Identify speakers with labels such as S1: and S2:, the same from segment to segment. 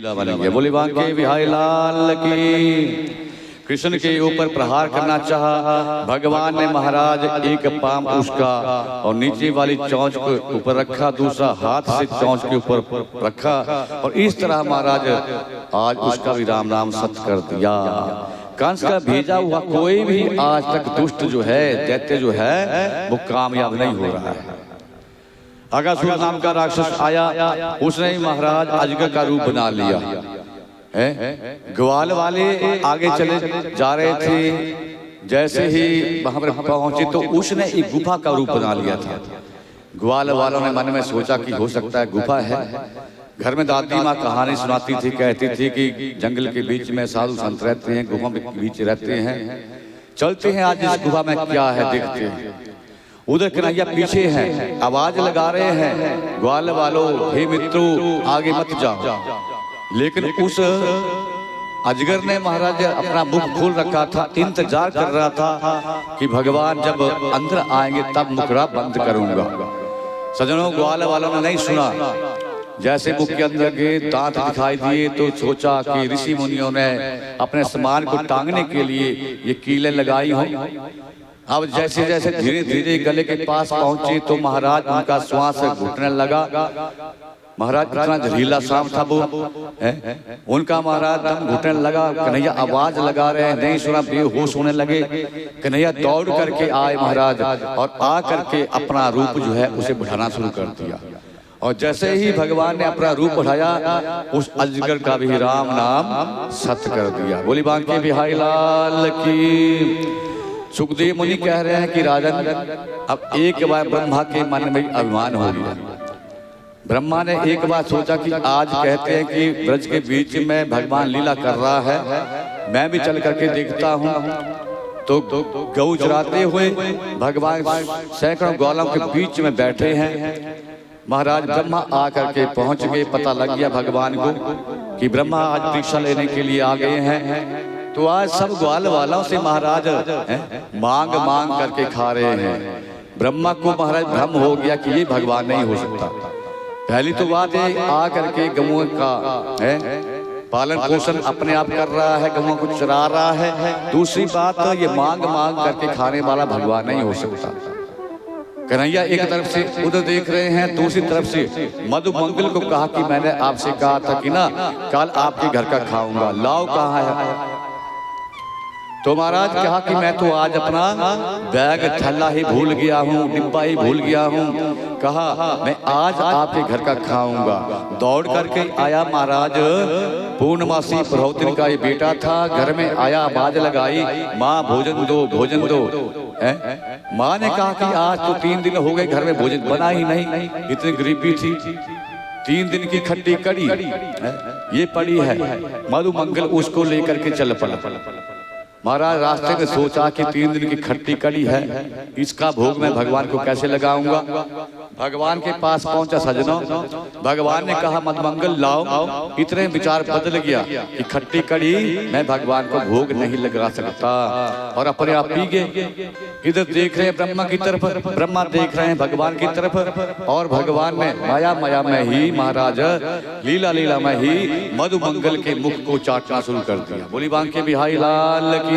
S1: लीला बनेंगे। बोले बांके बिहारी लाल की। कृष्ण के ऊपर प्रहार करना चाहा, भगवान ने महाराज एक पांव उसका और नीचे वाली चोंच के ऊपर रखा, दूसरा हाथ से चोंच के ऊपर रखा और इस तरह महाराज आज उसका भी राम नाम सत्य कर दिया। कंस का भेजा हुआ कोई भी आज तक दुष्ट जो है, दैत्य जो है, वो कामयाब नहीं हो रहा है। अगासुर नाम का राक्षस आया, उसने ही महाराज अजगर का रूप बना लिया है। ग्वाल वाले आगे चले जा रहे थे, जैसे ही वहां पर पहुंचे तो उसने एक गुफा का रूप बना लिया था। ग्वाल वालों ने मन में सोचा कि हो सकता है गुफा है। घर में दादी माँ कहानी सुनाती थी, कहती थी कि जंगल के बीच में साधु संत रहते हैं, गुफा के बीच रहते हैं, चलते हैं आज इस गुफा में क्या है देखते हैं। उधर कन्हैया पीछे हैं, आवाज लगा रहे हैं, ग्वाल वालों हे मित्रों आगे मत जाओ। लेकिन उस अजगर ने महाराज अपना मुख खोल रखा था, इंतजार कर रहा था कि भगवान जब अंदर आएंगे तब मुखड़ा बंद करूंगा। सजनों, ग्वाल वालों ने नहीं सुना। जैसे मुख के अंदर के दांत दिखाई दिए तो सोचा कि ऋषि मुनियों ने अपने सामान को टांगने के लिए ये कीलें लगाई हों। अब जैसे जैसे धीरे धीरे गले के पास पहुंचे तो महाराज उनका श्वास घुटने लगा। महाराज इतना जहरीला सांप था वो है, उनका महाराज दम घुटने लगा। कन्हैया आवाज लगा रहे हैं, नहीं सुना, बेहोश होने लगे। कन्हैया दौड़ करके आए महाराज और आ करके अपना रूप जो है उसे बढ़ाना शुरू कर दिया। और जैसे ही भगवान ने अपना रूप बढ़ाया, उस अजगर का भी राम नाम सत्य कर दिया। बोली बांके बिहारी लाल की। सुखदेव मुनि कह रहे हैं कि राजन, अब एक बार ब्रह्मा के मन में अभिमान हो गया। ब्रह्मा ने एक बार सोचा कि आज कहते हैं कि ब्रज के बीच में भगवान लीला कर रहा है, मैं भी चल करके देखता हूँ। तो गौ चराते हुए भगवान सैकड़ों ग्वालों के बीच में बैठे हैं। महाराज ब्रह्मा आकर के पहुंच गए, पता लग गया भगवान को कि ब्रह्मा आज परीक्षा लेने के लिए आ गए हैं। तो आज सब ग्वाल वालों से महाराज मांग मांग करके खा रहे हैं। ब्रह्मा को महाराज भ्रम हो गया कि ये भगवान नहीं हो सकता। पहली तो बात है आ करके गौओं का है पालन पोषण अपने आप कर रहा है, गौओं को चरा रहा है। दूसरी बात ये मांग मांग करके खाने वाला भगवान नहीं हो सकता। कन्हैया एक तरफ से उधर देख रहे हैं, दूसरी तरफ से मधु मंगल को कहा कि मैंने आपसे कहा था कि ना कल आपके घर का खाऊंगा, लाओ कहाँ है। तो महाराज कहा कि मैं तो आज अपना बैग थैला ही भूल गया हूँ, डिब्बा ही भूल गया हूँ। कहा मैं आज आपके घर का खाऊंगा। दौड़ करके आया महाराज, पूर्णमासी प्रहोतन का ये बेटा था, घर में आया, आवाज लगाई, माँ भोजन दो भोजन दो। माँ ने कहा कि आज तो 3 दिन हो गए घर में भोजन बना ही नहीं, इतनी गरीबी थी। 3 दिन की खट्टी कड़ी ये पड़ी है। मधु मंगल उसको लेकर के चल पड़ा। महाराज रास्ते में सोचा कि 3 दिन की खट्टी कड़ी है, इसका भोग मैं भगवान को कैसे लगाऊंगा। भगवान के पास पहुंचा सजनों, भगवान ने कहा मधुमंगल लाओ। इतने विचार बदल गया कि खट्टी कड़ी मैं भगवान को भोग नहीं लगा सकता और अपने आप पी गए। इधर देख रहे हैं ब्रह्मा की तरफ, ब्रह्मा देख रहे हैं भगवान की तरफ और भगवान ने माया माया में ही महाराज लीला लीला में ही मधुमंगल के मुख को चाटना शुरू कर दिया। बोली बांके बिहारी लाल की।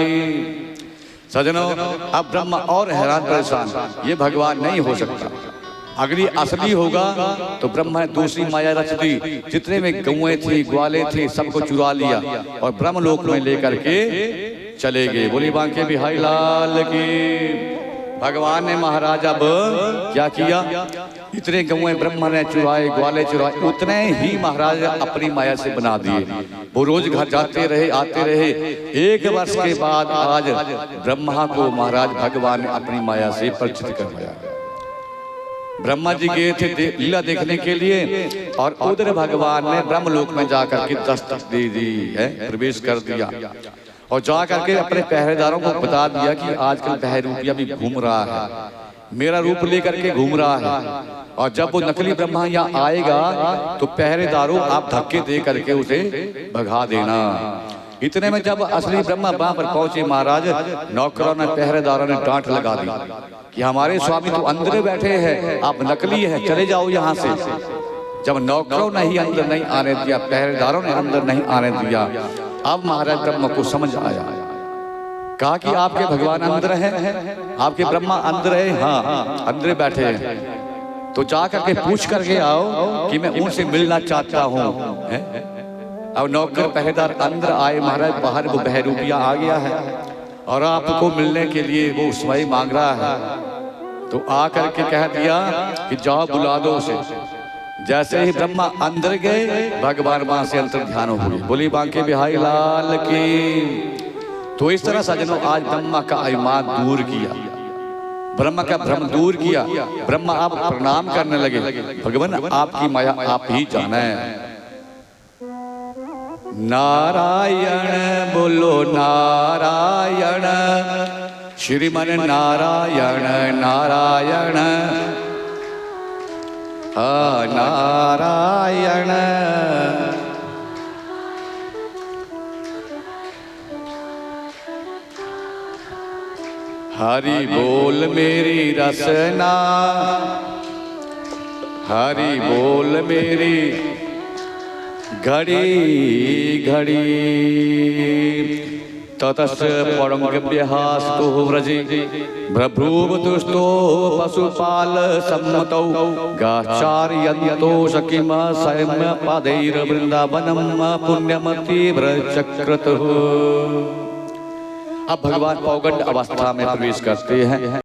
S1: सजनों, अब ब्रह्मा और हैरान परेशान, ये भगवान नहीं हो सकता। अगर ये असली होगा तो ब्रह्मा ने दूसरी माया रच दी, जितने में गौएं थी ग्वाले थे सबको चुरा लिया और ब्रह्मलोक में लेकर के चले गए। बोली बांके बिहारी लाल की। भगवान ने महाराज अब क्या किया, इतने गौएं ब्रह्मा ने चुराए, ग्वाले चुराए, उतने ही महाराज अपनी माया से बना दिए। वो रोज घर जाते रहे, आते रहे। 1 वर्ष के बाद आज ब्रह्मा को महाराज भगवान ने अपनी माया से परिचित करवाया। ब्रह्मा जी गए थे लीला देखने के लिए और उधर भगवान ने ब्रह्मलोक में जाकर के दस्तक दे दी है, प्रवेश कर दिया और जा करके अपने पहरेदारों को बता दिया कि आजकल बहरूपिया भी घूम रहा है, मेरा रूप लेकर के घूम रहा है और जब वो नकली ब्रह्मा यहाँ आएगा तो पहरेदारों आप धक्के दे करके उसे भगा देना। इतने में जब असली ब्रह्मा वहां पर पहुंचे महाराज, नौकरों ने पहरेदारों ने डांट लगा दी कि हमारे स्वामी तो अंदर बैठे हैं, आप नकली हैं, चले जाओ यहाँ से। जब नौकरों ने ही अंदर नहीं आने दिया, पहरेदारों ने अंदर नहीं आने दिया, अब महाराज ब्रह्मा को समझ आया। कहा कि आपके भगवान अंदर हैं, आपके ब्रह्मा अंदर है। हाँ, अंदर बैठे हैं। तो जा करके पूछ करके आओ कि मैं उनसे मिलना चाहता हूँ। अब नौकर पहरेदार अंदर आए, महाराज बाहर वो बहरूपिया आ गया है और आपको मिलने के लिए वो उसवाई मांग रहा है। तो आ करके कह दिया कि जाओ बुला दो उसे। जैसे ही ब्रह्मा अंदर गए, भगवान वहां से अंतर ध्यान हो गई। बोली बांके बिहारी लाल की। तो इस तरह सजनों आज ब्रह्मा का अभिमान दूर किया, ब्रह्मा का भ्रम दूर किया। ब्रह्मा आप प्रणाम करने लगे, भगवान आपकी माया आप ही जाना है। नारायण बोलो नारायण, श्रीमन नारायण नारायण, नारायण। हरि बोल मेरी रसना, हरि बोल मेरी घड़ी घड़ी। ततस् परमगव्यहास्तु व्रजे भ्रभ्रूवतुस्तो पशुपाल सम्मतौ गाचार्यन्तो सखिम सैम्य पादैर वृंदावनम पुण्यमति व्रचक्रतुः। अब भगवान पौगंड अवस्था में प्रवेश करते हैं।